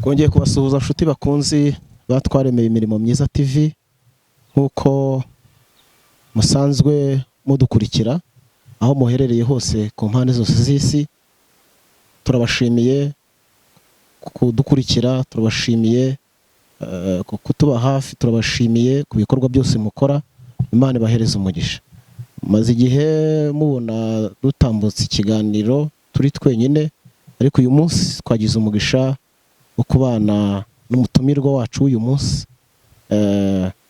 Twongeye kubasuhuza nshuti bakunzi batwaremeye imirimo myiza TV, nkuko musanzwe mudukurikira aho muherereye hose ku mpande zose z'isi. Turabashimiye kudukurikira, turabashimiye kutuba hafi, turabashimiye ku bikorwa byose mukora. Imana ibahereze umugisha. Maze igihe mubona dutambutse ikiganiro turi twenyine, ariko uyu munsi twagize umugisha wo kubana n'umutumirwa wacu uyu munsi,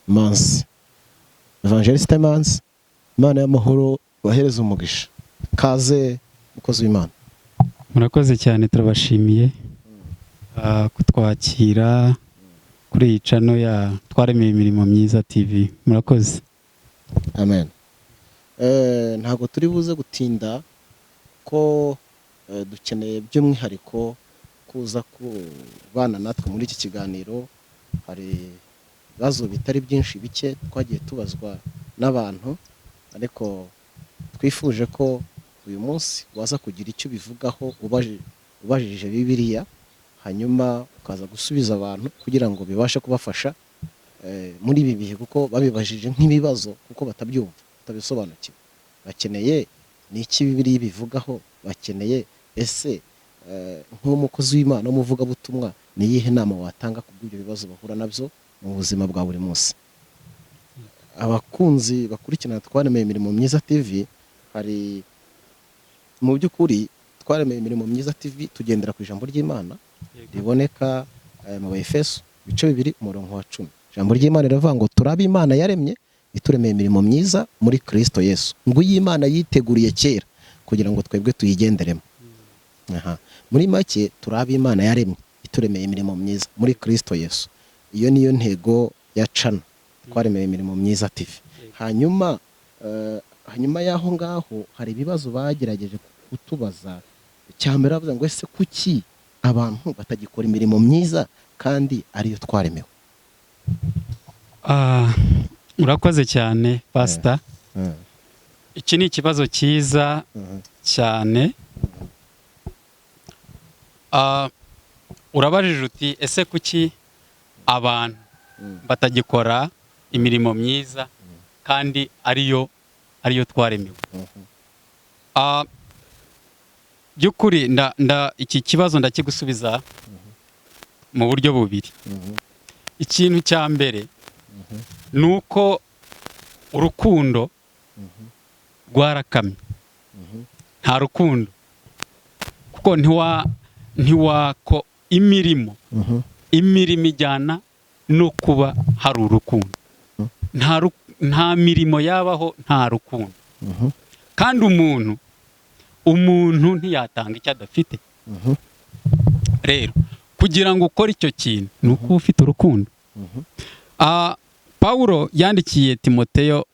Manzi Evangeliste Manzi. Imana y'amahoro bahereze umugisha. Kaze mukozi w'Imana. Murakoze cyane, turabashimiye kutwakira kuri iyi channel ya Twaremeye Imirimo Myiza TV. Murakoze. Amen. Ntabwo turi buze gutinda ko dukeneye by'umwihariko kuza kubana natwe muri iki kiganiro. Hari ibibazo bitari byinshi bike twagiye tubazwa n'abantu, ariko twifuje ko uyu munsi waza kugira icyo bivugaho ubajije Bibiliya, hanyuma ukaza gusubiza abantu kugira ngo bibashe kubafasha muri ibi bihe, kuko babibajije nk'ibibazo kuko batabyumva, batabisobanukiwe. Bakeneye ni iki Bibiliya bivugaho, bakeneye ese nk'umukozi w'Imana w'umuvugabutumwa ni iyihe nama watanga ku bw'ibyo bibazo bahura nabyo mu buzima bwa buri munsi. Abakunzi bakurikirana Twaremeye Imirimo Myiza TV, hari mu by'ukuri Twaremeye Imirimo Myiza TV tugendera ku ijambo ry'Imana riboneka mu Efeso ibice 2 umurongo wa 10. Ijambo ry'Imana riravuga ngo turabe Imana yaremye ituremeye imirimo myiza muri Kristo Yesu, ngo y'Imana yiteguriye kera kugira ngo twebwe tuyigenderemo. Muri make turabe Imana yaremye ituremeye imirimo myiza muri Kristo Yesu. Iyo niyo ntego ya channel Twaremeye Imirimo Myiza TV. Hanyuma yaho ngaho hari ibibazo bagerageje kutubaza. Cyambere bavuga ngo ese kuki abantu batagikora imirimo myiza kandi ariyo twaremewe? Murakoze cyane Pastor. Iki ni ikibazo cyiza cyane. Urabajije uti ese kuki abantu batagikora imirimo myiza kandi ariyo twaremewe? By'ukuri iki kibazo ndakigusubiza mu buryo bubiri. Ikintu cya mbere nuko urukundo rwarakamye. Nta rukundo, kuko ntiwako imirimo ijyana no kuba hari urukundo. Nta mirimo yabaho nta rukundo. Kandi umuntu ntiyatanga icyo adafite. Rero kugira ngo ukore icyo kintu ni uko ufite urukundo. Pawulo yandikiye Timoteyo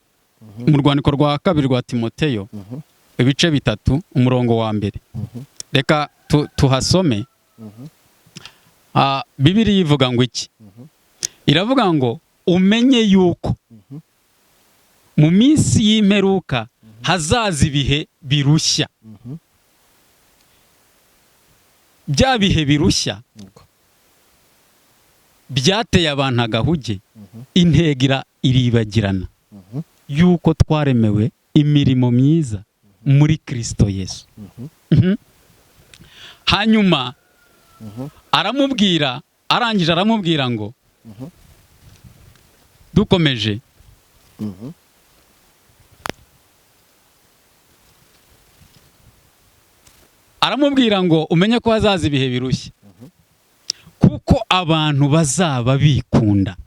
mu rwandiko rwa 2 rwa Timoteyo ibice 3 umurongo wa 1. Reka tuhasome. Bibiliya ivuga ngo iki? Iravuga ngo umenye yuko mu minsi y'imperuka hazaza ibihe birushya. Bya bihe birushya byateye abantu agahuge, intego iribagirana yuko twaremewe imirimo myiza muri Kristo Yesu. Hanyuma arangije aramubwira ngo dukomeje, aramubwira ngo umenye ko hazaza ibihe birushya kuko abantu bazaba bikunda.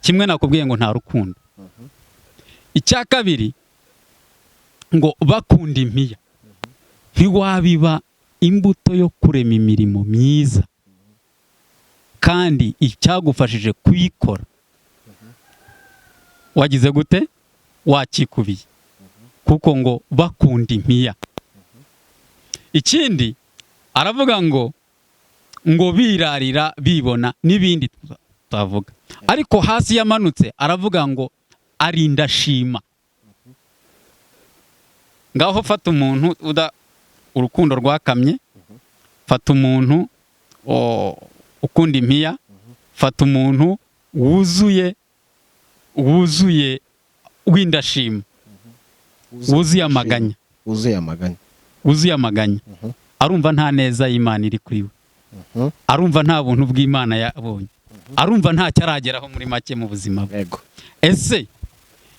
Kimwe nakubwiye ngo nta rukundo. Icya kabiri ngo bakunda impiya. Ntiwabiba imbuto yo kurema imirimo myiza kandi icyagufashije kuyikora wagize gute? Wakikubiye. Kuko ngo bakunda impiya. Ikindi aravuga ngo birarira bibona n'ibindi tutavuga. Ariko hasi yamanutse aravuga ngo arinda shima. Ngaho fata umuntu urukundo rwakamye, fata umuntu ukunda impiya, fata umuntu wuzuye w'indashima, wuzuye amaganya, wuzuye amaganya. Arumva nta neza y'Imana iri kuri we, arumva nta buntu bw'Imana yabonye, arumva ntacyo arageraho muri make mu buzima bwe. Ese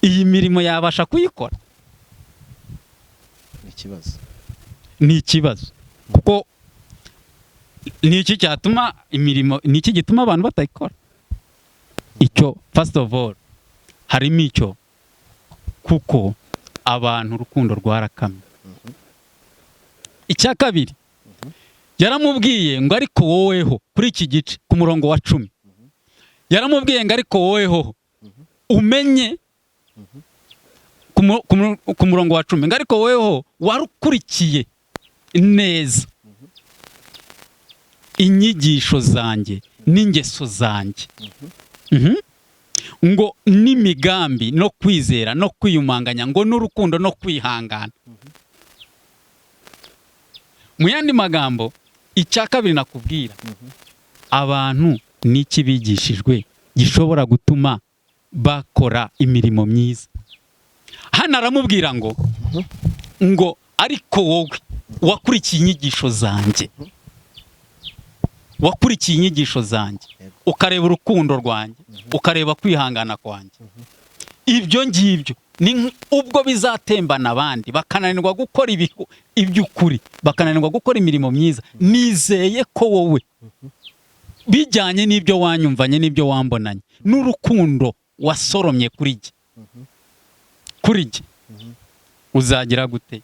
iyi mirimo yabasha kuyikora? Ni ikibazo. Kuko ni iki cyatuma imirimo, ni iki gituma abantu batayikora? Icyo first of all harimo icyo, kuko abantu urukundo rwarakamye. Icya kabiri, yaramubwiye ngo ariko woweho, kuri iki gice ku murongo wa 10, yaramubwiye ngo ariko woweho umenye, ku murongo wa 10, ngo ariko woweho warukurikiye neza inyigisho zanjye n'ingeso zanjye, ngo n'imigambi no kwizera no kwiyumanganya, ngo n'urukundo no kwihangana. Mu yandi magambo, icya kabiri nakubwira, abantu n'iki bigishijwe gishobora gutuma bakora imirimo myiza. Hano aramubwira ngo ariko wowe wakurikiye inyigisho zanjye, wakurikiye inyigisho zanjye, ukareba urukundo rwanjye, ukareba kwihangana kwanjye. Ibyo ngibyo ni ubwo bizatembana abandi bakananirwa gukora iby'ukuri, bakananirwa gukora imirimo myiza. Nizeye ko wowe bijyanye n'ibyo wanyumvanye n'ibyo wambonanye n'urukundo wasoromye kuri jye, uzagira gute?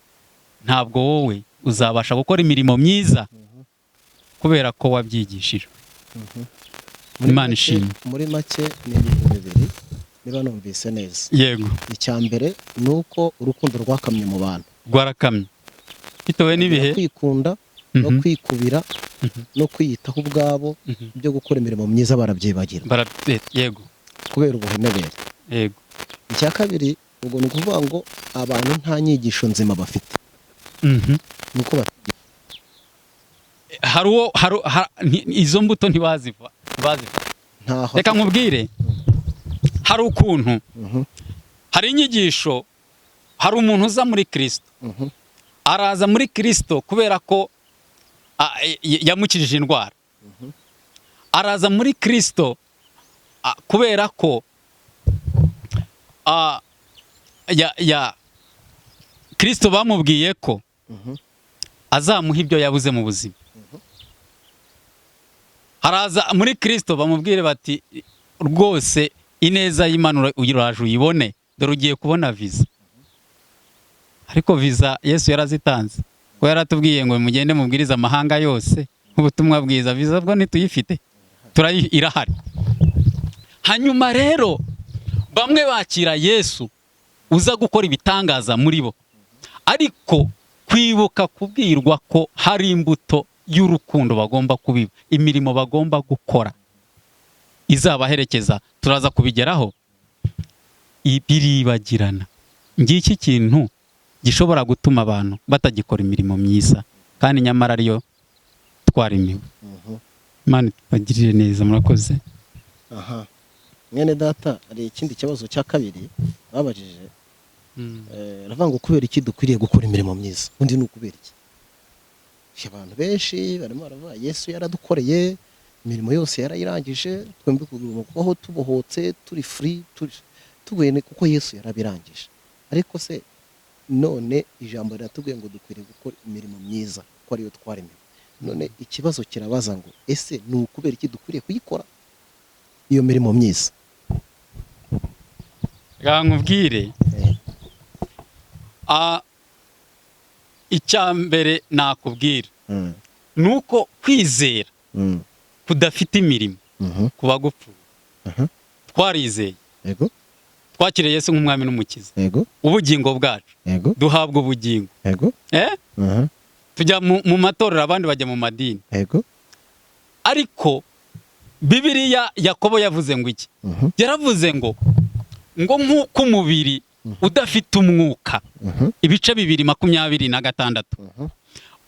Ntabwo wowe uzabasha gukora imirimo myiza kubera ko wabyigishijwe. Imana ishimwe. Muri make ni ibintu bibiri niba numvise neza. Yego. Icya mbere ni uko urukundo rwakamye mu bantu, rwarakamye bitewe n'ibihe, kwikunda no kwikubira no kwiyitaho ubwabo, byo gukora imirimo myiza barabyibagira. Yego, kubera ubuhenebere. Yego. Icya kabiri, ubwo ni ukuvuga ngo abantu nta nyigisho nzima bafite. Nuko izo mbuto ntibaziva. Reka nkubwire, hari ukuntu, hari inyigisho, hari umuntu uza muri Kristo, araza muri Kristo kubera ko yamukijije indwara, araza muri Kristo kubera ko Kristo bamubwiye ko azamuha ibyo yabuze mu buzima. Araza muri Kristo bamubwire bati rwose ineza y'Imana uraje uyibone, dore ugiye kubona viza. Ariko viza Yesu yarazitanze, ko yaratubwiye ngo mugende mubwiriza amahanga yose ubutumwa bwiza. Viza bwo ntituyifite, irahari. Hanyuma rero bamwe bakira Yesu uza gukora ibitangaza muri bo, ariko kwibuka kubwirwa ko hari imbuto y'urukundo bagomba kubiba, imirimo bagomba gukora izabaherekeza, turaza kubigeraho, biribagirana. Ngiki kintu gishobora gutuma abantu batagikora imirimo myiza, kandi nyamara ariyo twarimiwe. Imana bagirire neza. Murakoze. Mwene data, hari ikindi kibazo cya kabiri babajije, aravuga ngo kubera iki dukwiriye gukora imirimo myiza? Undi ni ukubera iki? Abantu benshi barimo baravuga Yesu yaradukoreye, imirimo yose yarayirangije, twembi kubaho tubohotse, turi free, tugwene kuko Yesu yarabirangije. Ariko se none ijambo riratubwiye ngo dukwiriye gukora imirimo myiza, ko ariyo twaremewe. None ikibazo kirabaza ngo ese ni ukubera iki dukwiriye kuyikora iyo mirimo myiza? Nkubwire, icya mbere nakubwira nuko kwizera kudafite imirimo kuba gupfuye. Twarizeye, twakiriye Yesu nk'umwami n'umukiza, ubugingo bwacu duhabwa ubugingo, tujya mu matorero, abandi bajya mu madini. Ariko Bibiliya Yakobo yavuze ngo iki? Yaravuze ngo nk'uko umubiri udafite umwuka, ibice 2:26,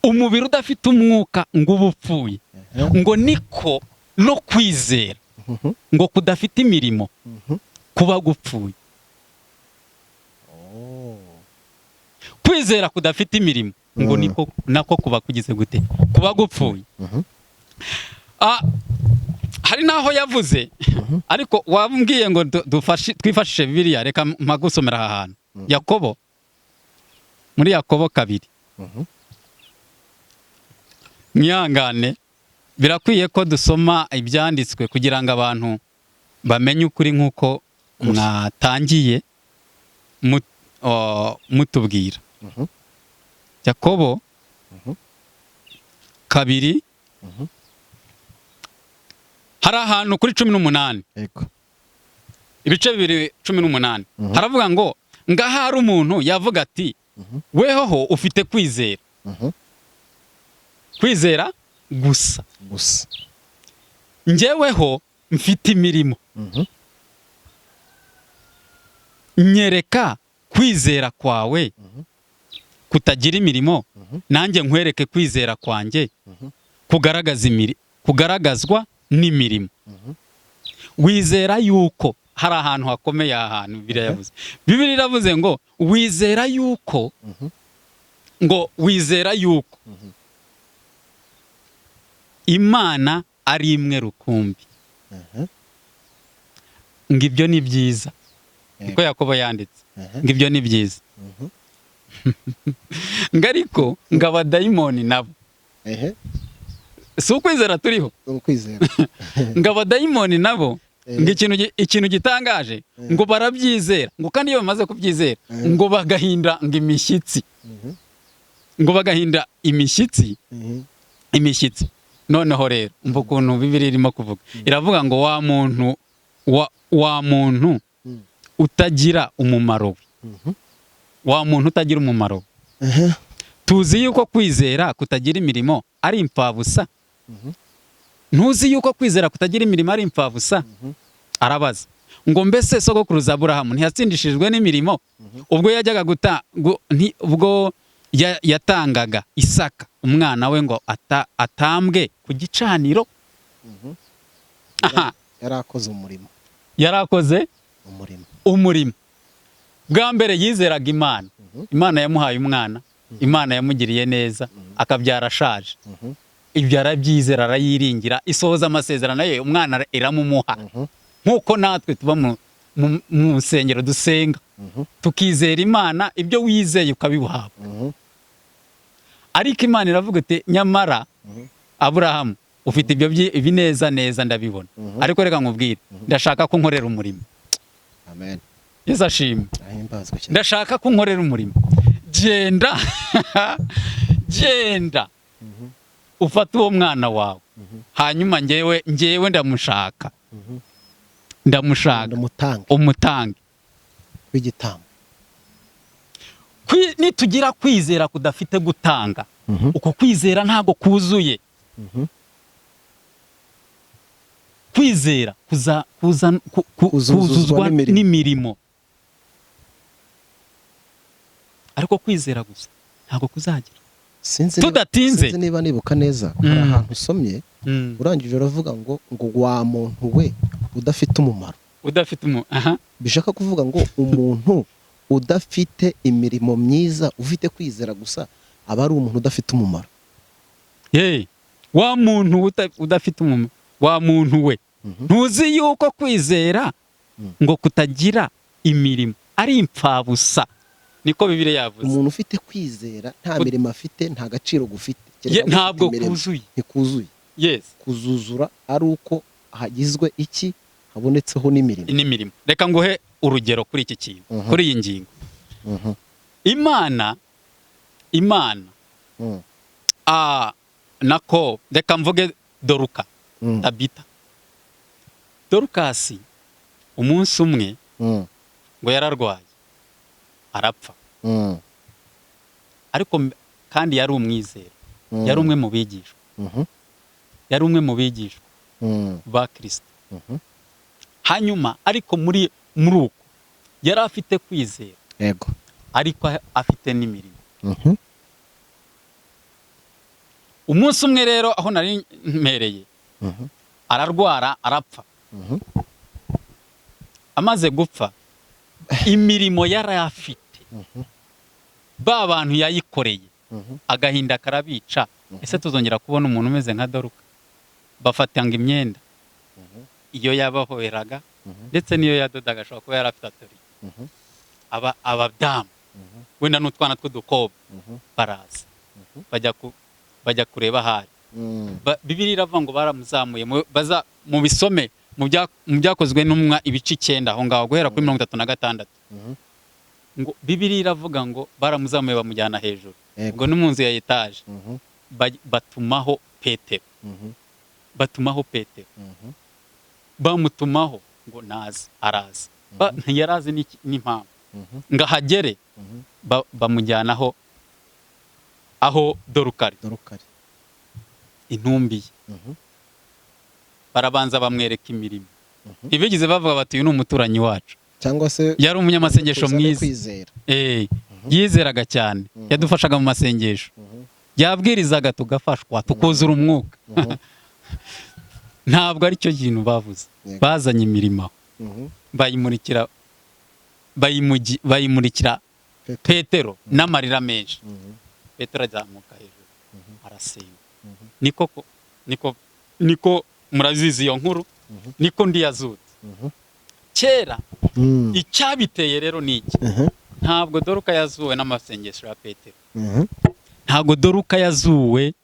umubiri udafite umwuka ngo uba upfuye, ngo niko no kwizera ngo kudafite imirimo kuba gupfuye. Kwizera kudafite imirimo ngo nako kuba kugize gute, kuba gupfuye. Hari naho yavuze ariko wambwiye ngo twifashishe Bibiliya, reka mpagusomera aha hantu. Yakobo, muri Yakobo 2. Mwihangane, birakwiye ko dusoma ibyanditswe kugira ngo abantu bamenye ukuri nk'uko mwatangiye mutubwira. Yakobo 2 hari ahantu kuri 18, ibice 2:18 haravuga ngo ngahari umuntu yavuga ati wehoho ufite kwizera, kwizera gusa, njyeweho mfite imirimo, nyereka kwizera kwawe kutagira imirimo, nanjye nkwereke kwizera kwanjye kugaragazwa n'imirimo. Wizera yuko hari ahantu hakomeye, ahantu Bibiliya yavuze. Bibiliya iravuze ngo wizera yuko, ngo wizera yuko Imana ari imwe rukumbi. Ngo ibyo ni byiza, niko Yakobo yanditse, ngo ibyo ni byiza. Ngo ariko ngo abadayimoni nabo, si ukwizera turiho, ngo abadayimoni nabo, ngo ikintu gitangaje, ngo barabyizera, ngo kandi iyo bamaze kubyizera ngo bagahinda ngo imishyitsi, ngo bagahinda imishyitsi. Noneho rero umva ukuntu Bibiliya irimo kuvuga, iravuga ngo wa muntu utagira umumaro, wa muntu utagira umumaro. Tuzi yuko kwizera kutagira imirimo ari impfabusa. Ntuzi yuko kwizera kutagira imirimo ari impfabusa? Arabaza ngo mbese sogokuruza Aburahamu ntiyatsindishijwe n'imirimo ubwo yajyaga ubwo yatangaga Isaka umwana we ngo atambwe ku gicaniro? Yarakoze umurimo, yarakoze umurimo. Bwa mbere yizeraga Imana, Imana yamuhaye umwana, Imana yamugiriye neza, akabyara ashaje. Ibyo arabyizera, arayiringira, isohoza amasezerano ye, umwana iramumuha. Nk'uko natwe tuba mu nsengero dusenga, tukizera Imana, ibyo wizeye ukabihabwa. Ariko Imana iravuga iti nyamara Aburahamu ufite ibi neza ndabibona, ariko reka nkubwire, ndashaka ko nkorera umurimo. Amen. Yesu ashimwe. Ndashaka ko nkorera umurimo. Genda ufata uwo mwana wawe, hanyuma njyewe ndamushaka, umutange w'igitambo. Nitugira kwizera kudafite gutanga, uko kwizera ntago kuzuye. Kwizera kuzuzwa n'imirimo, ariko kwizera gusa ntago kuzagira. Tudatinze, sinzi niba nibuka neza, hari ahantu usomye urangije uravuga ngo wa muntu we udafite umumaro. Bishaka kuvuga ngo umuntu udafite imirimo myiza, ufite kwizera gusa, aba ari umuntu udafite umumaro. Wa muntu udafite umumaro, wa muntu we ntuzi yuko kwizera ngo kutagira imirimo ari impfabusa, niko Bibiliya yavuze. Umuntu ufite kwizera nta mirimo afite, nta gaciro gufite, ntabwo kuzuye. Ntikuzuye. Kuzuzura ari uko hagizwe iki, habonetseho n'imirimo. Reka nguhe urugero kuri iki kintu, kuri iyi ngingo. Imana nako reka mvuge Doruka, Tabita. Dorukasi umunsi umwe ngo yararwaye arapfa, ariko kandi yari umwizera, yari umwe mu bigishwa, yari umwe mu bigishwa ba Kristo. Hanyuma ariko muri uko yari afite kwizera, ariko afite n'imirimo. Umunsi umwe rero aho nari mpereye, ararwara arapfa. Amaze gupfa imirimo yari afite ba bantu yayikoreye agahinda karabica. Ese tuzongera kubona umuntu umeze nka Doruka? Bafatanga imyenda iyo yabahoeraga ndetse niyo yadodaga, ashobora kuba yari afite atoriye. Abadamu wenda n'utwana tw'udukobwa baraza bajya kureba ahari. Bibiliya iravuga ngo baramuzamuye baza mu bisome mu byakozwe n'umwa ibice 9 aho ngaho guhera kuri 36. Ngo Bibiliya iravuga ngo baramuzamuye bamujyana hejuru, ngo no mu nzu ya etaje batumaho Petero. Bamutumaho ngo naze, araza. Ntiyarazi n'impamvu ngo ahagere bamujyanaho aho Dorukari intumbi. Barabanza bamwereka imirimo. Ntibigize bavuga bati uyu ni umuturanyi wacu, cyangwa se yari umunyamasengesho mwiza. Yizeraga cyane, yadufashaga mu masengesho, yabwirizaga tugafashwa tukuzura umwuka. Ntabwo ari cyo kintu bavuze. Bazanye imirimo bayimurikira Petero n'amarira menshi. Petero azamuka hejuru arasenga. Niko murazizi iyo nkuru, niko ndi yazutse. Kera icyabiteye rero ni iki? Ntabwo Doruka yazuwe n'amasengesho ya Petero. Ntabwo Doruka yazuwe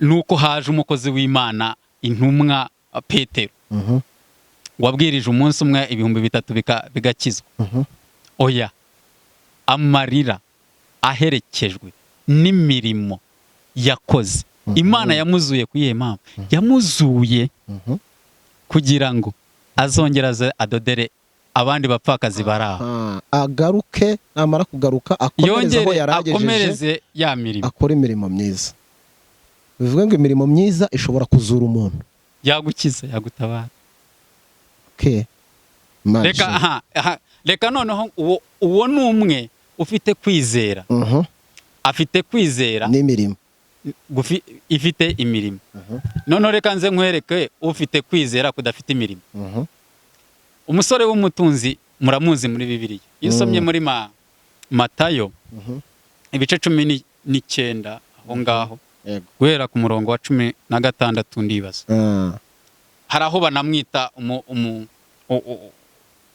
nuko haje umukozi w'Imana, intumwa Petero, wabwirije umunsi umwe 3,000 bigakizwa. Oya, amarira aherekejwe n'imirimo yakoze. Imana yamuzuye kuyihe mpamvu? Yamuzuye kugira ngo azongera adodere abandi bapfakazi baraho. Agaruke, namara kugaruka akomereze ya mirimo, akora imirimo myiza. Bivuga ngo imirimo myiza ishobora kuzura umuntu, yagukiza, yagutabara. Reka noneho uwo numwe ufite kwizera, afite kwizera n'imirimo, ifite imirimo. Noneho reka nze nkwereke ufite kwizera kudafite imirimo. Umusore w'umutunzi muramuzi muri Bibiliya. Iyo usomye muri Matayo ibice 19 aho ngaho guhera ku murongo wa 16 ndibaza, hari aho banamwita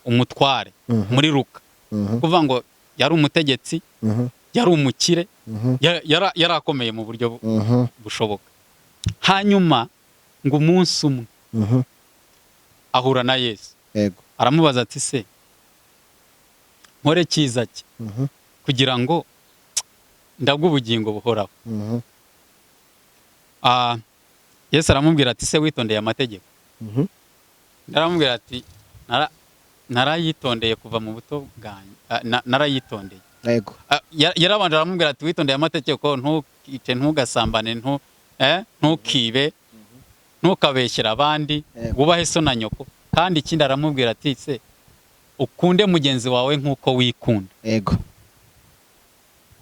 umutware muri Luka. Kuvuga ngo yari umutegetsi, yari umukire, yari akomeye mu buryo bushoboka. Hanyuma ngo umunsi umwe ahura na Yesu. Aramubaza ati se nkore cyiza ki kugira ngo ndabwe ubugingo buhoraho? Yesu aramubwira ati se witondeye amategeko? Aramubwira ati narayitondeye kuva mu buto bwanjye, narayitondeye. Yarabanje aramubwira ati witondeye amategeko, ntukice, ntugasambane, ntukibe, ntukabeshyera abandi, wubahe so na nyoko. Kandi ikindi aramubwira ati se ukunde mugenzi wawe nk'uko wikunda.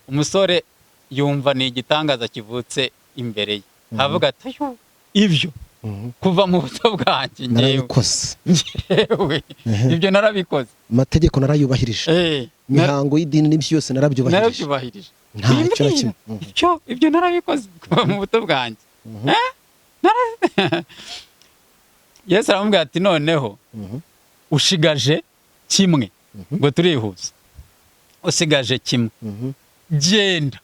Umusore yumva ni igitangaza kivutse imbere ye. Avuga ati ibyo kuva mu buto bwanjye ngewe ibyo narabikoze, amategeko narayubahirije, imihango y'idini n'ibyo yose narabyubahirije. Ibyo narabikoze kuva mu buto bwanjye. Yesu aramubwira ati noneho ushigaje kimwe, ngo turihuza, usigaje kimwe, genda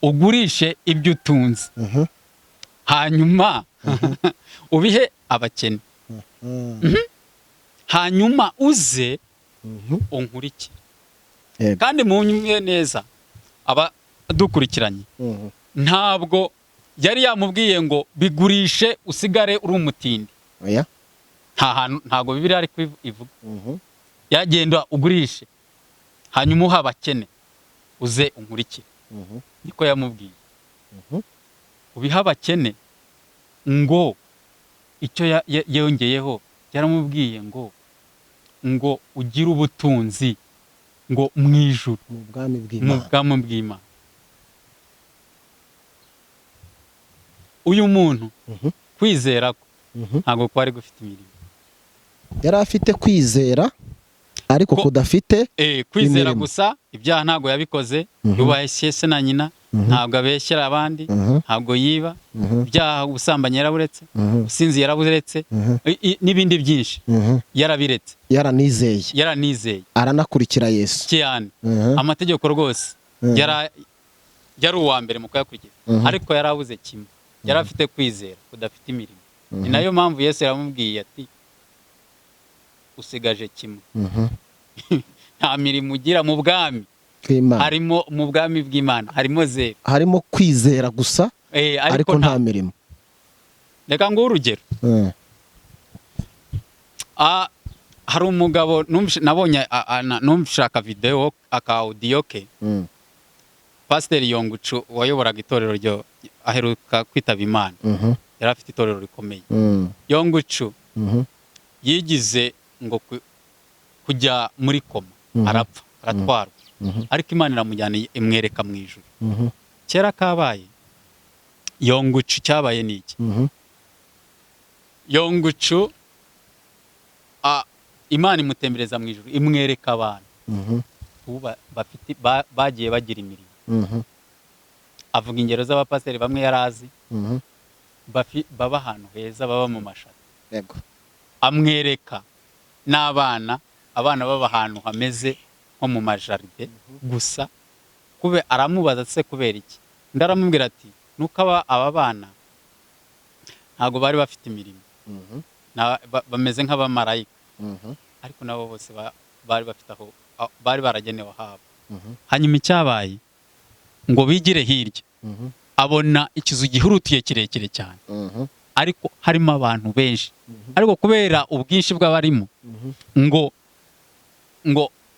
ugurishe ibyo utunze, hanyuma ubihe abakene, hanyuma uze unkurikire. Kandi munyumve neza abadukurikiranye, ntabwo yari yamubwiye ngo bigurishe usigare uri umutindi. Ntabwo Bibiliya ari ivuga. Yagenda ugurishe hanyuma uha abakene uze unkurikire. Niko yamubwiye. Ubiha abakene, ngo icyo yongeyeho yaramubwiye ngo ugire ubutunzi ngo mwijuru, mu bwami bw'Imana. uyu muntu Mhm. kwizera ko Mhm. ntabwo kwari gufite imirimo. yari afite kwizera ariko Ko- kudafite Kwizera imirimo. gusa, ibyaha ntabwo yabikoze, Mhm. yubashye se na nyina, Mhm. ntabwo abeshyera abandi, Mhm. ntabwo yiba, Mhm. ibyaha ubusambanyi yaraburetse, Mhm. ubusinzi yaraburetse, Mhm. n'ibindi byinshi Mhm. yarabiretse, yaranizeye yaranizeye aranakurikira Yesu. cyane. Mhm. Amategeko rwose Mhm. yari uwa mbere mu kuyakurikiza, Mhm. ariko yari abuze kimwe, yari afite kwizera kudafite imirimo. Mhm. Ni nayo mpamvu Yesu yaramubwiye ati usigaje kimwe. Mhm. Nta mirimo ugira mu bwami, Bw'Imana. harimo mu bwami bw'Imana harimo zero. harimo kwizera gusa ariko nta mirimo. Reka nguhe urugero. Mhm. Hari umugabo nabonye numvishaka video aka audio ke, Mhm. Pasiteri Yongucu wayoboraga itorero ryo aheruka kwitaba Imana, Mhm. yari afite itorero rikomeye. Mhm. Yongucu Mhm. yigize ngo kujya muri koma, Mhm. arapfa, aratwarwa, Mhm. ariko Imana iramujyana imwereka mu ijuru. Mhm. Kera kabaye Yongucu cyabaye niki? Mhm. Yongucu Imana imutembereza mu ijuru, imwereka abantu Mhm. bagiye bagira imirimo. Mhm. Avuga ingero z'abapasiteri bamwe yari azi Mhm. baba ahantu heza, baba mu mashati. Yego. Amwereka n'abana baba ahantu hameze nko mu majaride gusa. Aramubaza se kubera iki? Undi aramubwira ati nuko aba bana ntabwo bari bafite imirimo, Mhm. bameze nk'abamarayika, Mhm. ariko nabo bose bari bafite aho bari baragenewe habo. Mhm. Hanyuma icyabaye ngo bigire hirya, Mhm. abona ikizu gihurutiye kirekire cyane, Mhm. ariko harimo abantu benshi, Mhm. ariko kubera ubwinshi bw'abarimo Mhm. ngo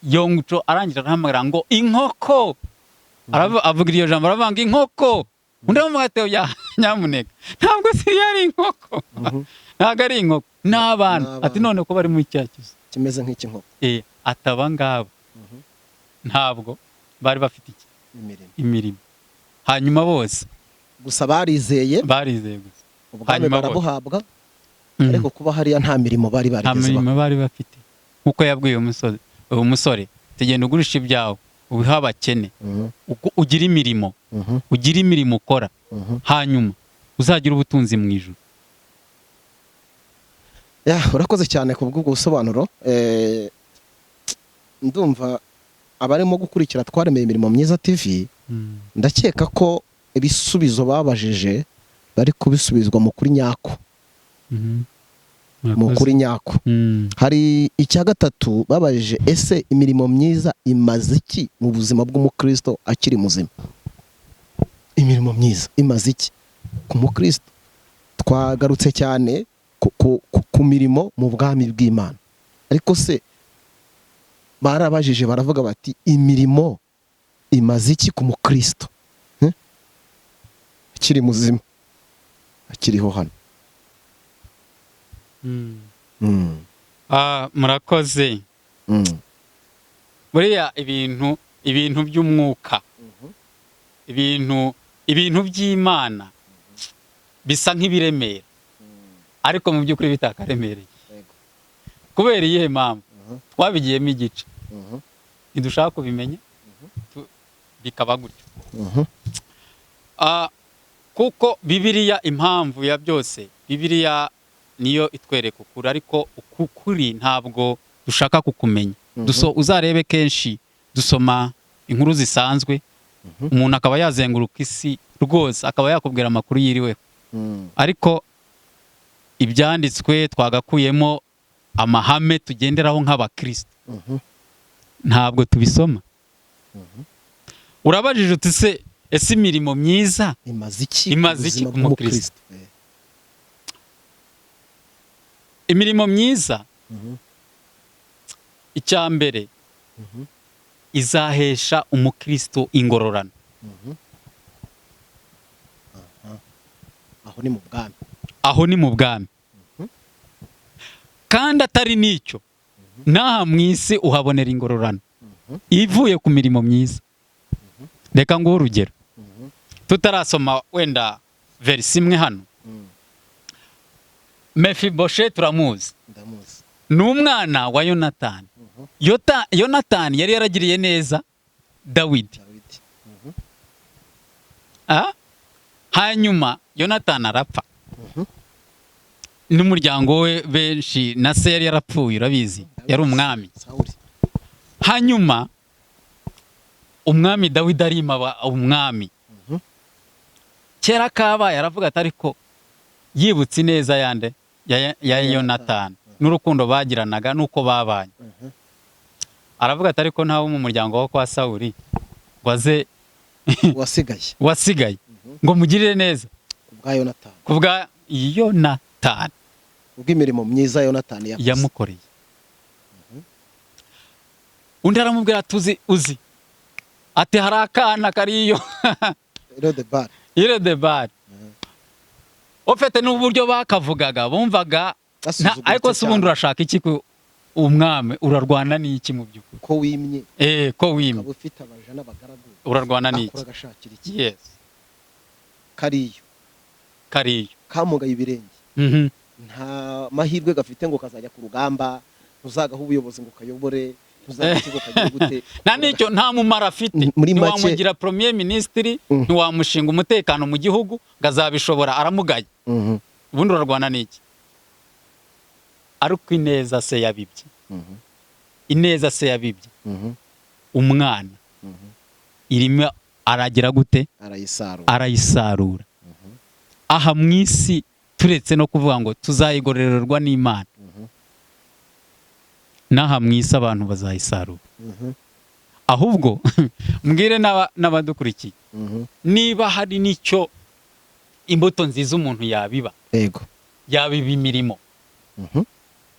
Yongucu arangira arahamagara ngo inkoko. Avuga iryo jambo, aravuga ngo inkoko. Undi aramuha ati nyamuneka ntabwo yari inkoko, Mhm. ntabwo ari inkoko, ni abantu. N'abana. Ati none ko bari muri cya kizu, kimeze nk'ikinkoko. ataba ngabo Mhm. ntabwo bari bafite imirimo. imirimo. Hanyuma bose gusa barizeye barizeye gusa, ubwami hanyuma barabuhabwa, ariko kuba hariya nta mirimo bari nta barigeze mirimo bari bafite. Nkuko yabwiye uwo musore tugenda ugurisha ibyawe ubiha abakene, ugira imirimo, ugira imirimo ukora, hanyuma uzagira ubutunzi mu ijuru. Urakoze cyane ku bw'ubwo busobanuro. Ndumva abarimo gukurikira Twaremeye Imirimo Myiza TV, ndakeka ko ibisubizo babajije bari kubisubizwa mu kuri nyako. Mu kuri nyako. Hari icya gatatu babajije, ese imirimo myiza imaze iki mu buzima bw'umukristo akiri muzima? Imirimo myiza imaze iki ku mukristo? Twagarutse cyane ku mirimo mu bwami bw'Imana, ariko se barabajije baravuga bati imirimo imaze iki ku mukristo akiri muzima, akiriho hano? Murakoze. Buriya ibintu by'umwuka, ibintu by'Imana bisa nk'ibiremera, ariko mu by'ukuri bitakaremereye. Kubera iyihe mpamvu? Twabigiyemo igice, ntidushaka kubimenya, bikaba gutyo. Kuko Bibiliya, impamvu ya byose, Bibiliya niyo itwereka ukuri, ariko ukuri ntabwo dushaka kukumenya. Uzarebe kenshi dusoma inkuru zisanzwe, umuntu akaba yazenguruka isi rwose akaba yakubwira amakuru yiriweho, ariko ibyanditswe twagakuyemo amahame tugenderaho nk'abakristo ntabwo tubisoma. Urabajije uti se ese imirimo myiza imaze iki ku mukristo? Imirimo myiza, icya mbere, izahesha umukristo ingororano. Aho ni mu bwami. Aho ni mu bwami. Kandi atari n'icyo, n'aha mu isi uhabonera ingororano ivuye ku mirimo myiza. Reka nguhe urugero, tutarasoma wenda verisi imwe hano. Mefibosheti turamuzi, ndamuzi. ni umwana wa Yonatani. Yonatani yari yaragiriye neza Dawidi. Hanyuma Yonatani arapfa, n'umuryango we benshi, na se yari yarapfuye, urabizi, yari umwami. Hanyuma umwami Dawidi arima umwami. Kera kabaye aravuga ati ariko yibutse neza yande ya Yonatani n'urukundo bagiranaga nuko babanye. Aravuga ati ariko ntawe mu muryango wo kwa Sawuli waze wasigaye ngo mugirire neza kubwa Yonatani, ubw'imirimo myiza Yonatani yamukoreye. Undi aramubwira uzi ati hari akana kariyo Irodebari. Ofete n'uburyo bakavugaga bumvaga, ariko se ubundi urashaka iki ku umwami? Urarwana n'iki mu by'ukuri? Ko wimye. Ko wimye. Ukaba ufite abaja n'abagaragu. Urarwana n'iki? Agashakira iki? Yes. Kariyo. Kamugaye ibirenge. Nta mahirwe gafite ngo kazajya ku rugamba, ntuzagaho ubuyobozi ngo kayobore, nta nicyo, nta mumara afite. Ntiwamugira premier ministre, ntiwamushinga umutekano mu gihugu, ngazabishobora, aramugaye. Ubundi urarwana n'iki? Ariko ineza se yabibye. Ineza se yabibye. Umwana irimo aragira gute? Arayisarura. Aha mwisi turetse no kuvuga ngo tuzayigororerwa n'Imana, naha mwisi abantu bazayisarura. Ahubwo mbwire n'abadukurikiye, niba hari nicyo imbuto nziza umuntu yabiba, yabiba imirimo,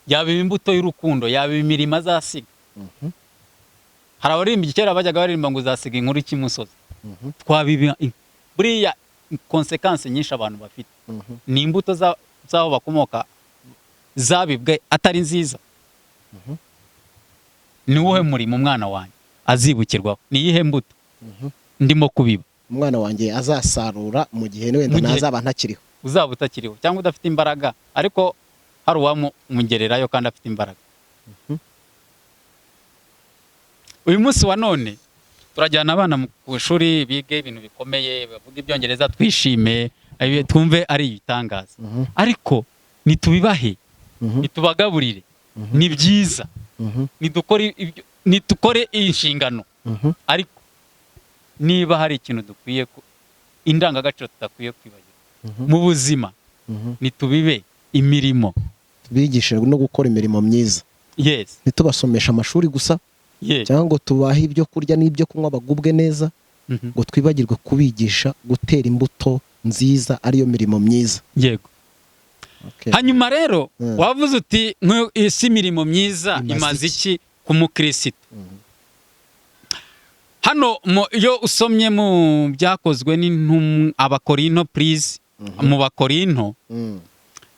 yabiba imbuto y'urukundo, yabiba imirimo azasiga. Hari abarimbi kera bajyaga baririmba ngo uzasiga inkuru cy'imusozi. Twabiba buriya konsekansi nyinshi abantu bafite, ni imbuto z'aho bakomoka zabibwe atari nziza. Ni wowe murimo umwana wanjye azibukirwaho? Ni iyihe mbuto ndimo kubiba? Umwana wanjye azasarura mu gihe wenda nazaba ntakiriho. Uzaba utakiriho cyangwa udafite imbaraga, ariko hari uwamugererayo kandi afite imbaraga. Uyu munsi wa none turajyana abana mu ishuri bige ibintu bikomeye, bavuga ibyongereza, twishime, twumve ari ibitangaza. Ariko nitubibahe, nitubagaburire, ni byiza, nitukore inshingano. Ariko niba hari ikintu dukwiye, indangagaciro tutakwiye kwibagirwa mu buzima, nitubibe imirimo, tubigishe no gukora imirimo myiza. Yes. Nitubasomesha amashuri gusa, cyangwa ngo tubahe ibyo kurya n'ibyo kunywa bagubwe neza, ngo twibagirwe kubigisha gutera imbuto nziza, ariyo mirimo myiza. Yego. Hanyuma rero wavuze uti isi mirimo myiza imaze iki ku mukristo? Hano iyo usomye mu byakozwe n'Abakorinto, please, mu Bakorinto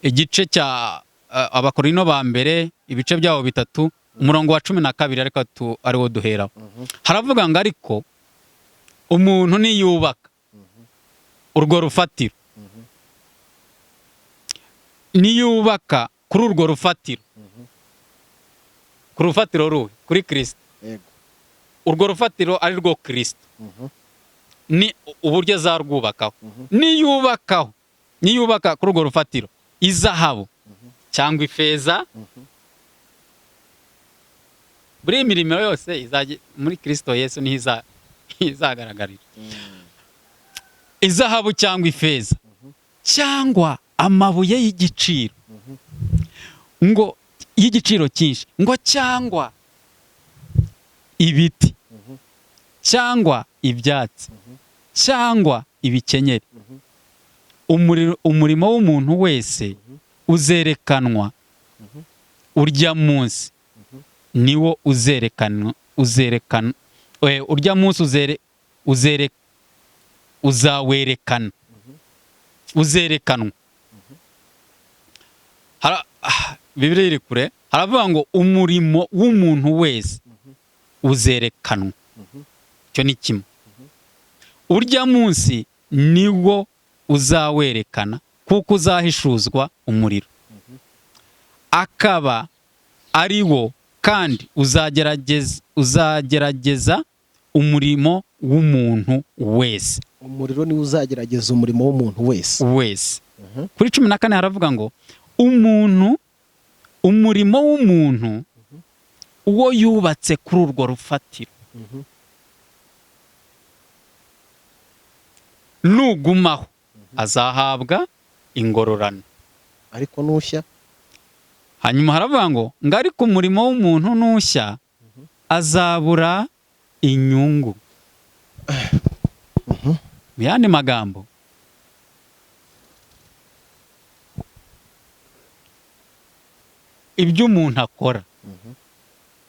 igice cya Abakorinto ba mbere, ibice byabo 3, umurongo wa 12, ariko ariwo duheraho. Haravuga ngo ariko umuntu niyubaka urwo rufatiro, niyubaka kuri urwo rufatiro, ku rufatiro ruhe? Kuri Kristo. Urwo rufatiro ari rwo Kristo, ni uburyo azarwubakaho. Niyubaka kuri urwo rufatiro izahabu cyangwa ifeza, buri imirimo yose izajya muri Kristo Yesu niho izagaragarira. Izahabu cyangwa ifeza cyangwa amabuye y'igiciro, ngo y'igiciro cyinshi, ngo cyangwa ibiti, cyangwa ibyatsi, cyangwa ibikenyeri, umurimo w'umuntu wese uzerekanwa urya munsi, niwo uzerekanwa, urya munsi uzerekanwa. Bibiliya iri kure, haravuga ngo umurimo w'umuntu wese uzerekanwa. Cyo ni kimwe. Urya munsi niwo uzawerekana, kuko uzahishuzwa umuriro, akaba ari wo kandi uzagerageza umurimo w'umuntu wese. Umuriro niwe uzagerageza umurimo w'umuntu wese. Kuri 14 haravuga ngo umurimo w'umuntu uwo yubatse kuri urwo rufatiro nugumaho azahabwa ingororano, ariko nushya. hanyuma haravuga ngo ariko umurimo w'umuntu nushya azabura inyungu. Mu yandi magambo, ibyo umuntu akora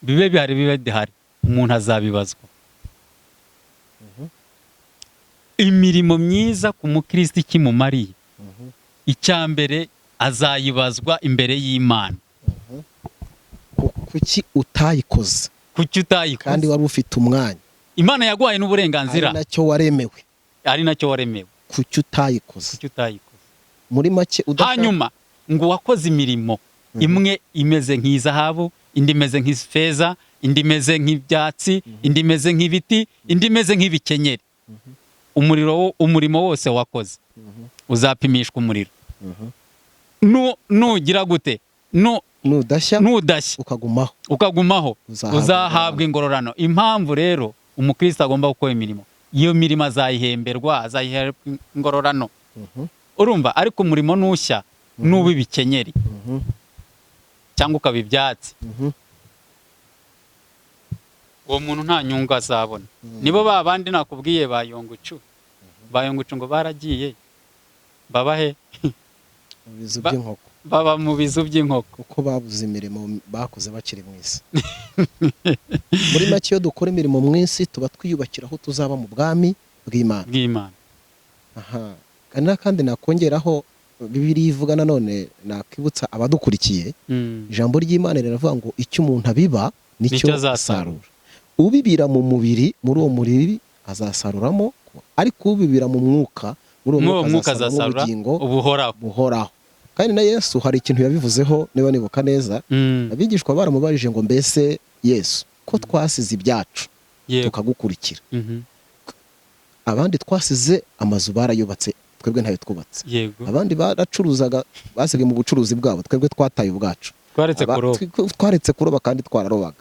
bibe bihari bibe bihari, umuntu azabibazwa. Imirimo myiza ku mukristo ikimumariye, icya mbere azayibazwa imbere y'Imana. Kuki utayikoze? Kandi wari ufite umwanya. Imana yaguhaye n'uburenganzira, ari nacyo waremewe. Kuki utayikoze? Muri make hanyuma ngo wakoze imirimo imwe imeze nk'izahabu, indi imeze nk'ifeza, indi imeze nk'ibyatsi, indi imeze nk'ibiti, indi imeze nk'ibikenyeri. Umurimo wose wakoze uzapimishwa umuriro. Nugira gute? Nudashya ukagumaho uzahabwa ingororano. Impamvu rero umukristo agomba gukora imirimo, iyo mirimo azayihemberwa, azayiherwa ingororano. Urumva? Ariko umurimo nushya nuba ibikenyeri cyangwa ukaba ibyatsi, uwo muntu nta nyungu azabona. Nibo babandi nakubwiye bayongucu ngo baragiye babahe baba mu bizu by'inkoko, kuko babuze imirimo bakoze bakiri mu isi. Muri make iyo dukora imirimo mu isi tuba twiyubakira aho tuzaba mu bwami bw'Imana. Kandi nakongeraho, Bibiliya ivuga nanone, nakwibutsa abadukurikiye, ijambo ry'Imana riravuga ngo icyo umuntu abiba nicyo azasarura. Ubibira mu mubiri, muri uwo mubiri azasaruramo, ariko ubibira mu mwuka, muri uwo mwuka azasarura ubugingo buhoraho. Kandi na Yesu hari ikintu yabivuzeho, niba nibuka neza, abigishwa baramubajije ngo mbese Yesu, ko twasize ibyacu tukagukurikira, abandi twasize amazu barayubatse, twebwe ntayo twubatse. Abandi baracuruzaga, basigaye mu bucuruzi bwabo, twebwe twataye ubwacu, twaretse kuroba kandi twararobaga.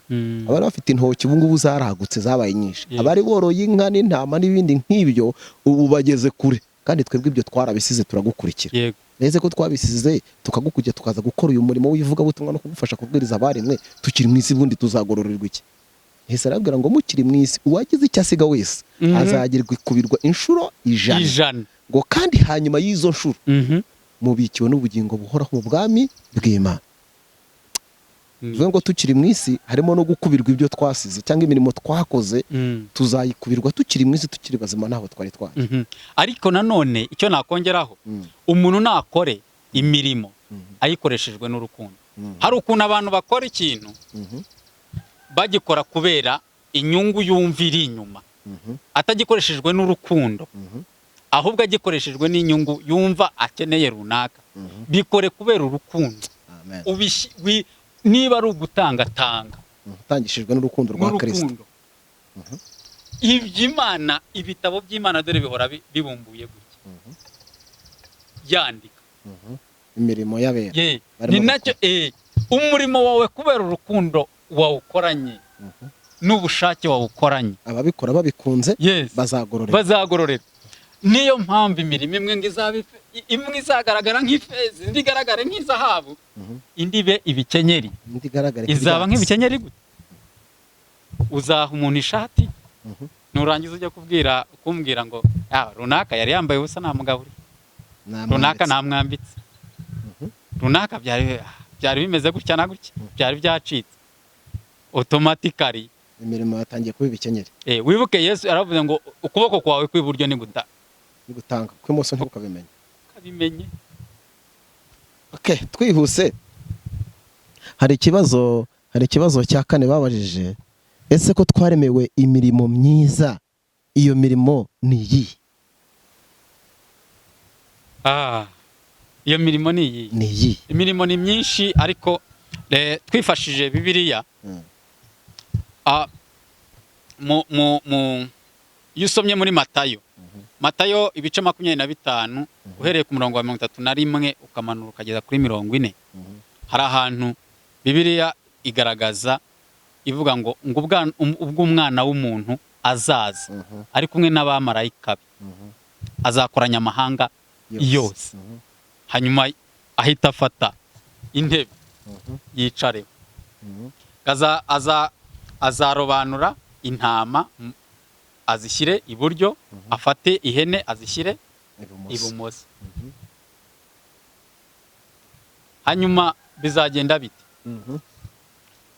Abari bafite intoki ubu ngubu zaragutse zabaye nyinshi, abari boroye inka n'intama n'ibindi nk'ibyo ubu bageze kure, kandi twebwe ibyo twarabisize turagukurikira. Neze ko twabisize tukagukurikira, tukaza gukora uyu murimo w'ivugabutumwa no kugufasha kubwiriza abaremwe, tukiri mu isi bundi tuzagororerwa iki? Yesu arabwira ngo mukiri mu isi, uwagize icyo asiga wese azagirwa ikubirwa inshuro 100, ngo kandi hanyuma y'izo nshuro mubikiwe n'ubugingo buhoraho mu bwami bw'Imana. Bivuga ngo tukiri mu isi harimo no gukubirwa ibyo twasize cyangwa imirimo twakoze, tuzayikubirwa tukiri mu isi, tukiri bazima ntaho twari twaje. Ariko nanone icyo nakongeraho, umuntu nakore imirimo ayikoreshejwe n'urukundo. Hari ukuntu abantu bakora ikintu bagikora kubera inyungu yumva iri inyuma, atagikoreshejwe n'urukundo, ahubwo agikoreshejwe n'inyungu yumva akeneye runaka. Bikore kubera urukundo. Niba ari ugutangatanga, utangishijwe n'urukundo rwa Kristo. Iby'Imana, ibitabo by'Imana dore bihora bibumbuye gutya, yandika imirimo y'abera. Ni nacyo umurimo wawe kubera urukundo wawukoranye n'ubushake wawukoranye, ababikora babikunze bazagororerwa. Niyo mpamvu imirimo imwe izagaragara nk'ifeza, indi igaragare nk'izahabu, indi ibe ibikenyeri. Izaba nk'ibikenyeri gute? Uzaha umuntu ishati, nurangiza ujya kumbwira ngo runaka yari yambaye ubusa namugaburiye, runaka namwambitse, runaka byari bimeze gutya na gutya, byari byacitse. Automatically imirimo yatangiye kuba ibikenyeri. Wibuke Yesu aravuze ngo ukuboko kwawe kw'iburyo ni gutanga, kw'imoso ntukabimenye. Kabimenye. Twihuse. Hari ikibazo cya kane babajije, ese ko twaremewe imirimo myiza, iyo mirimo ni iyi? iyo mirimo ni iyi. ni iyi. Imirimo ni myinshi ariko twifashije Bibiliya. Iyo usomye muri Matayo ibice 25 uhereye ku murongo wa 31 ukamanura ukageza kuri 40, hari ahantu Bibiliya igaragaza ivuga ngo ubwo umwana w'umuntu azaza ari kumwe n'abamarayika be, azakoranya amahanga yose, hanyuma ahita afata intebe yicareho, azarobanura intama azishyire iburyo, afate ihene azishyire ibumoso. Hanyuma bizagenda bite?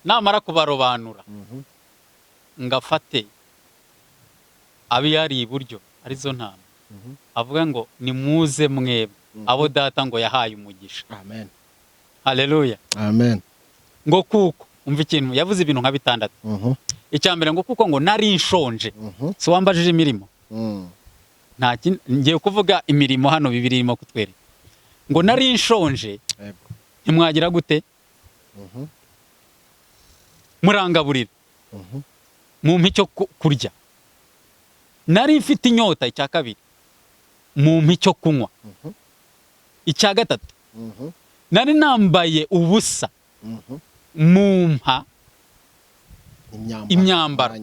Namara kubarobanura ngafate abiyari iburyo arizo ntama, avuga ngo nimuze mwebwe abo data ngo yahaye umugisha. Amen. Haleluya. Amen. Ngo kuko umva ikintu yavuze ibintu nka 6. Icyambere ngo kuko ngo nari nshonje. So wambajije imirimo. Nta ngiye kuvuga imirimo hano Bibiliya irimo kutwereka. Ngo nari nshonje. Ntimwagira gute? Murangaburira. Mumpe icyo kurya. Nari mfite inyota. Icya kabiri, mumpe icyo kunywa. Icya gatatu, nari nambaye ubusa, mumpa imyambaro.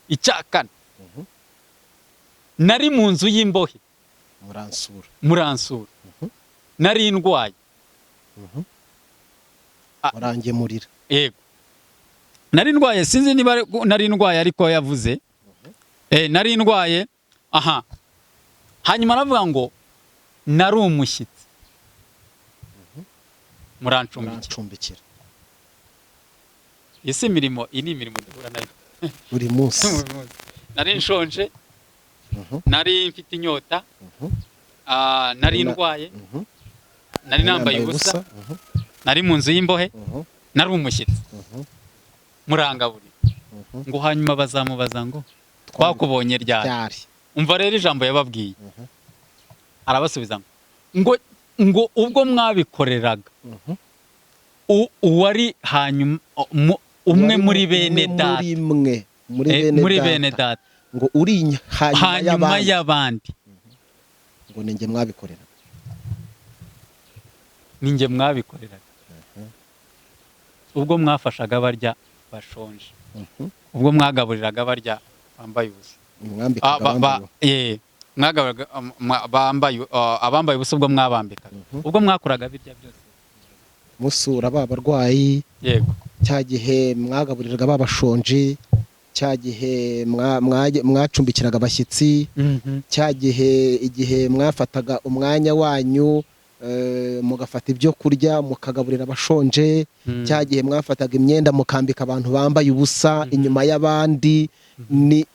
Icya kane, nari mu nzu y'imbohe, muransura. Nari ndwaye, murangemurira. Yego. Nari ndwaye, sinzi niba nari ndwaye ariko yavuze. Nari ndwaye. Hanyuma aravuga ngo nari umushyitsi, murancumbikira. Ese imirimo, iyi ni imirimo duhura nayo buri munsi. Nari nshonje, nari mfite inyota, nari ndwaye, nari nambaye ubusa, nari mu nzu y'imbohe, nari umushyitsi, murangaburira. Ngo hanyuma bazamubaza ngo twakubonye ryari? Umva rero ijambo yababwiye. Arabasubiza ngo ubwo mwabikoreraga uwari hanyuma umwe muri bene data, muri bene data, ngo uri hanyuma y'abandi, ngo ninjye mwabikoreraga. Ninjye mwabikoreraga. Ubwo mwafashaga barya bashonje, ubwo mwagaburiraga barya bambaye ubusa, abambaye ubusa ubwo mwabambikaga, ubwo mwakoraga birya byose, musura babarwayi. Yego. Cya gihe mwagaburiraga babashonje, cya gihe mwacumbikiraga abashyitsi, cya gihe igihe mwafataga umwanya wanyu mugafata ibyo kurya mukagaburira abashonje, cya gihe mwafataga imyenda mukambika abantu bambaye ubusa inyuma y'abandi,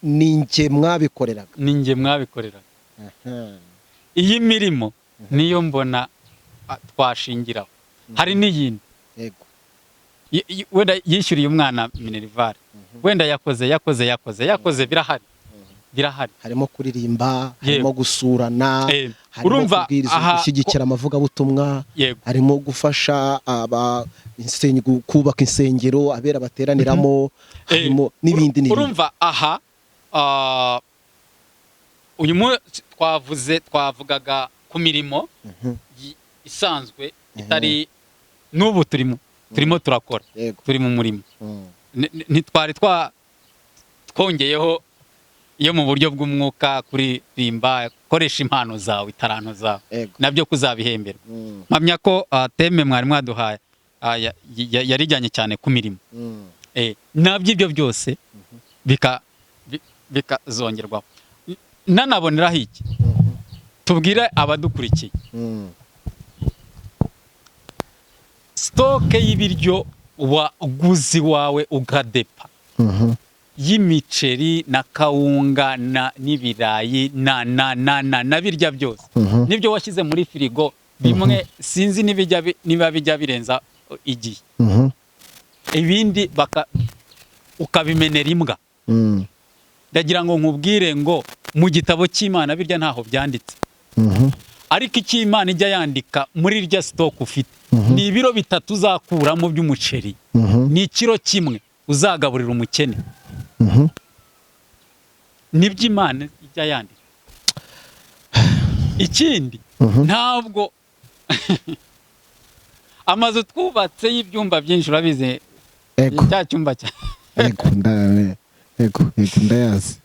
ninjye mwabikoreraga. Ninjye mwabikoreraga. Iyi mirimo niyo mbona twashingiraho. Hari n'iyindi. Yego. Wenda yishyuriye umwana minerivare, wenda yakoze birahari. Harimo kuririmba, harimo gusurana, harimo kubwiriza, gushyigikira amavugabutumwa, harimo gufasha kubaka insengero abera bateraniramo, harimo n'ibindi. Urumva aha uyu munsi twavugaga ku mirimo isanzwe itari n'ubu turimo turakora, turi mu murimo. Ntitwari twongeyeho iyo mu buryo bw'umwuka kuririmba, koresha impano zawe, itaranto zawe, nabyo kuzabihemberwa. Mpamya ko teme mwari mwaduhaye yarijyanye cyane ku mirimo. Nabyo ibyo byose bikazongerwaho. Nanaboneraho iki, tubwire abadukurikiye, stoke y'ibiryo waguzi wawe ugadepa, y'imiceri na kawunga n'ibirayi na birya byose, nibyo washyize muri firigo, bimwe sinzi niba bijya birenza igihe, ibindi ukabimenera imbwa. Ndagira ngo nkubwire ngo mu gitabo cy'Imana birya ntaho byanditse. ariko icyo Imana ijya yandika muri irya sitoke ufite ni ibiro 3 uzakuramo by'umuceri, ni ikiro kimwe uzagaburira umukene. Nibyo Imana ijya yandika. Ikindi ntabwo amazu twubatse y'ibyumba byinshi urabizi, cya cyumba cya ndayazi.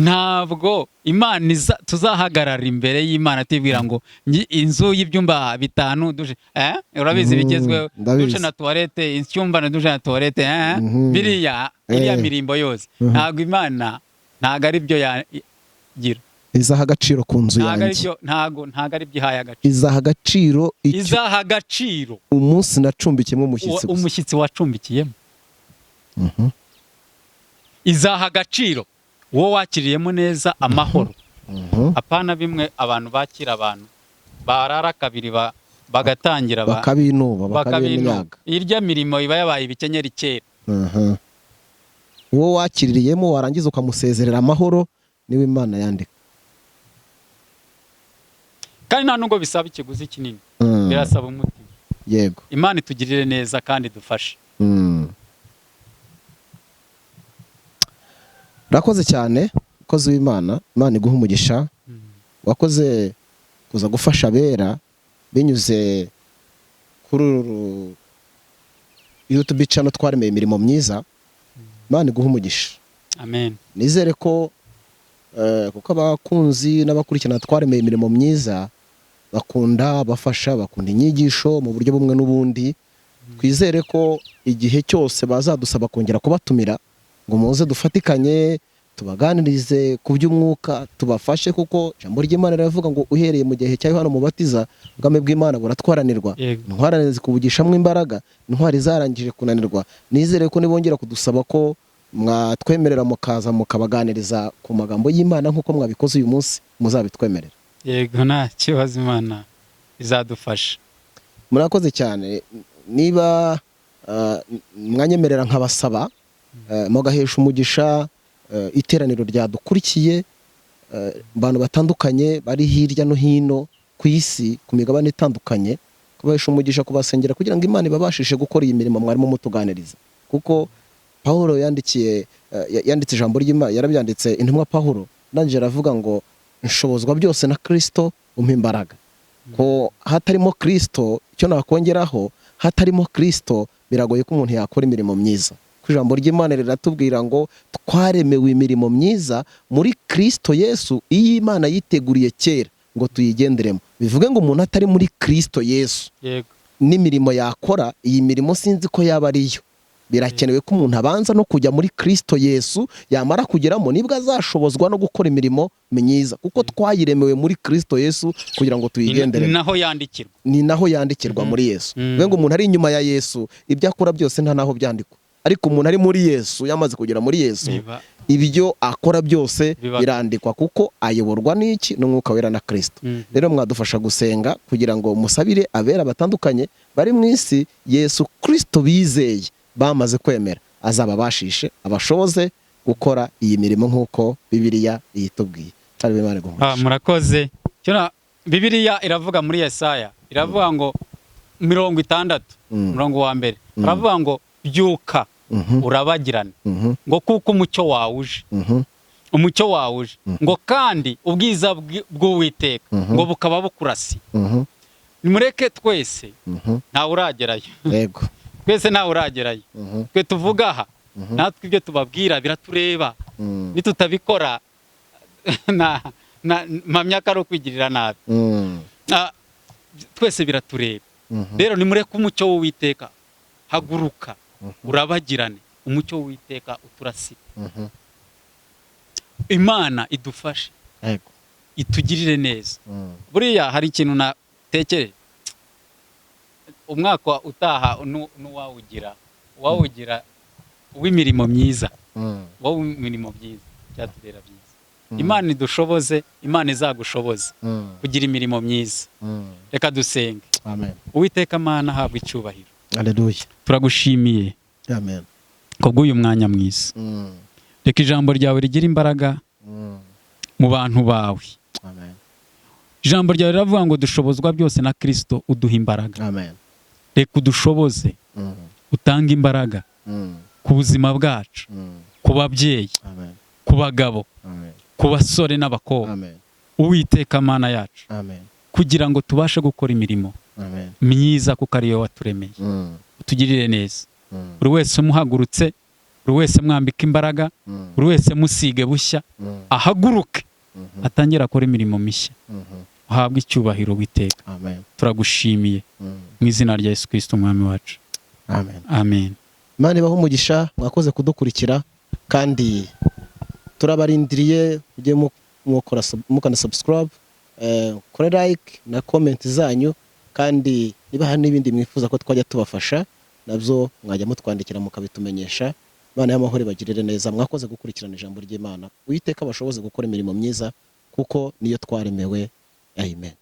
Ntabwo Imana tuzahagarara imbere y'Imana tibwira ngo inzu y'ibyumba 5 dushe urabizi bigezweho, dushe na toilette, icyumba na dushe na toilette biriya iriya mirimbo yose. Ntabwo Imana ntago ari byo yagira, izaha agaciro ku nzu yanjye. Ntago ari byihaye agaciro. Izaha agaciro umunsi nacumbikiyemo umushyitsi wacumbikiyemo. Izaha agaciro wowe wakiriyemo neza amahoro. Apana bimwe abantu bakira abantu barara kabiri bagatangira bakabinuba. Irya mirimo iba yabaye ibikenyeri kera. Wowe wakiririyemo warangiza ukamusezerera amahoro, niwe Imana yandika. Kandi nta nubwo bisaba ikiguzi kinini, birasaba umutima. Yego, Imana itugirire neza kandi dufashe. Rakoze cyane koze w'Imana, Imana iguha umugisha. Wakoze kuza gufasha abera binyuze kuri YouTube channel twaremeye imirimo myiza. Imana iguha umugisha. Amen. Nizere ko kuko abakunzi n'abakurikirana twaremeye imirimo myiza bakunda bafasha, bakunda inyigisho mu buryo bumwe n'ubundi. Twizere ko igihe cyose bazadusaba kongera kubatumira ngo muze dufatikanye tubaganirize ku by'umwuka, tubafashe, kuko ijambo ry'Imana riravuga ngo uhereye mu gihe cya Yohana Umubatiza ubwami bw'Imana buratwaranirwa. Intwarane zikubugishamo imbaraga, intwari zarangije kunanirwa. Nizere ko nibongera kudusaba ko mwatwemerera mukaza mukabaganiriza ku magambo y'Imana nk'uko mwabikoze uyu munsi muzabitwemerera. Yego, nta kibazo, Imana izadufasha. Murakoze cyane. Niba mwanyemerera nkabasaba mugahesha umugisha iteraniro ryadukurikiye, abantu batandukanye bari hirya no hino ku isi ku migabane itandukanye, kubahesha umugisha, kubasengera kugira ngo Imana ibabashishe gukora iyi mirimo mwarimo mutuganiriza. Kuko Pawulo yanditse ijambo ry'Imana, yarabyanditse intumwa Pawulo ndangije aravuga ngo nshobozwa byose na Kristo umpa imbaraga. Ko hatarimo Kristo, icyo nakongeraho, hatarimo Kristo biragoye ko umuntu yakora imirimo myiza. Ku ijambo ry'Imana riratubwira ngo twaremewe imirimo myiza muri Kristo Yesu, iyi Imana yiteguriye kera ngo tuyigenderemo. Bivuge ngo umuntu atari muri Kristo Yesu, n'imirimo yakora, iyi mirimo sinzi ko yaba ariyo. Birakenewe ko umuntu abanza no kujya muri Kristo Yesu, yamara kugeramo nibwo azashobozwa no gukora imirimo myiza, kuko twayiremewe muri Kristo Yesu kugira ngo tuyigenderemo. Ni naho yandikirwa muri Yesu. Bivuge ngo umuntu ari inyuma ya Yesu, ibyo akora byose nta naho byandikwa. Ariko umuntu ari muri Yesu, yamaze kugera muri Yesu, ibyo akora byose birandikwa, kuko ayoborwa n'iki? N'Umwuka Wera na Kristo. Rero mwadufasha gusenga kugira ngo musabire abera batandukanye bari mu isi Yesu Kristo bizeye, bamaze kwemera, azababashishe abashoboze gukora iyi mirimo nk'uko Bibiliya yitubwiye. Murakoze. Bibiliya iravuga muri Yesaya, iravuga ngo 60 umurongo wa mbere, iravuga ngo byuka urabagirane, ngo kuko umucyo wawe uje. Umucyo wawe uje, ngo kandi ubwiza bw'Uwiteka ngo bukaba bukurasi. Nimureke twese ntawe uragerayo. Yego, twese ntawe uragerayo. Twe tuvuga aha, natwe ibyo tubabwira biratureba. Nitutabikora mpamya ko ari ukwigirira nabi. Twese biratureba. Rero nimureke umucyo w'Uwiteka, haguruka urabagirane, umucyo w'Uwiteka uturasire. Imana idufashe, itugirire neza. Buriya hari ikintu natekereje, umwaka utaha uwawugira w'imirimo myiza, w'imirimo myiza, cyatubera byiza. Imana idushoboze, Imana izagushoboze kugira imirimo myiza. Reka dusenge. Amen. Uwiteka Mana, habwa icyubahiro. Haleluya. Turagushimiye. Amen. Kubw'uyu mwanya mwiza. Reka ijambo ryawe rigira imbaraga mu bantu bawe. Amen. ijambo ryawe riravuga ngo dushobozwa byose na Kristo uduha imbaraga. Amen. Reka udushoboze utanga imbaraga ku buzima bwacu, ku babyeyi, ku bagabo, ku basore n'abakobwa. Uwiteka Mana yacu, kugira ngo tubashe gukora imirimo myiza kuko ariyo waturemeye. Utugirire neza. Buri wese umuhagurutse, buri wese mwambika imbaraga, buri wese musige bushya, ahaguruke atangira akora imirimo mishya. Uhabwe icyubahiro witeka. Turagushimiye mu izina rya Yesu Kristo umwami wacu. Amen. Imana ibahe umugisha, mwakoze kudukurikira kandi turabarindiriye ujye mukana subscribe, kore like na comment zanyu, kandi niba hari n'ibindi mwifuza ko twajya tubafasha nabyo mwajya mutwandikira mukabitumenyesha. Imana y'amahoro ibagirire neza. Mwakoze gukurikirana ijambo ry'Imana. Uwiteka bashoboze gukora imirimo myiza kuko niyo twaremewe. Amen.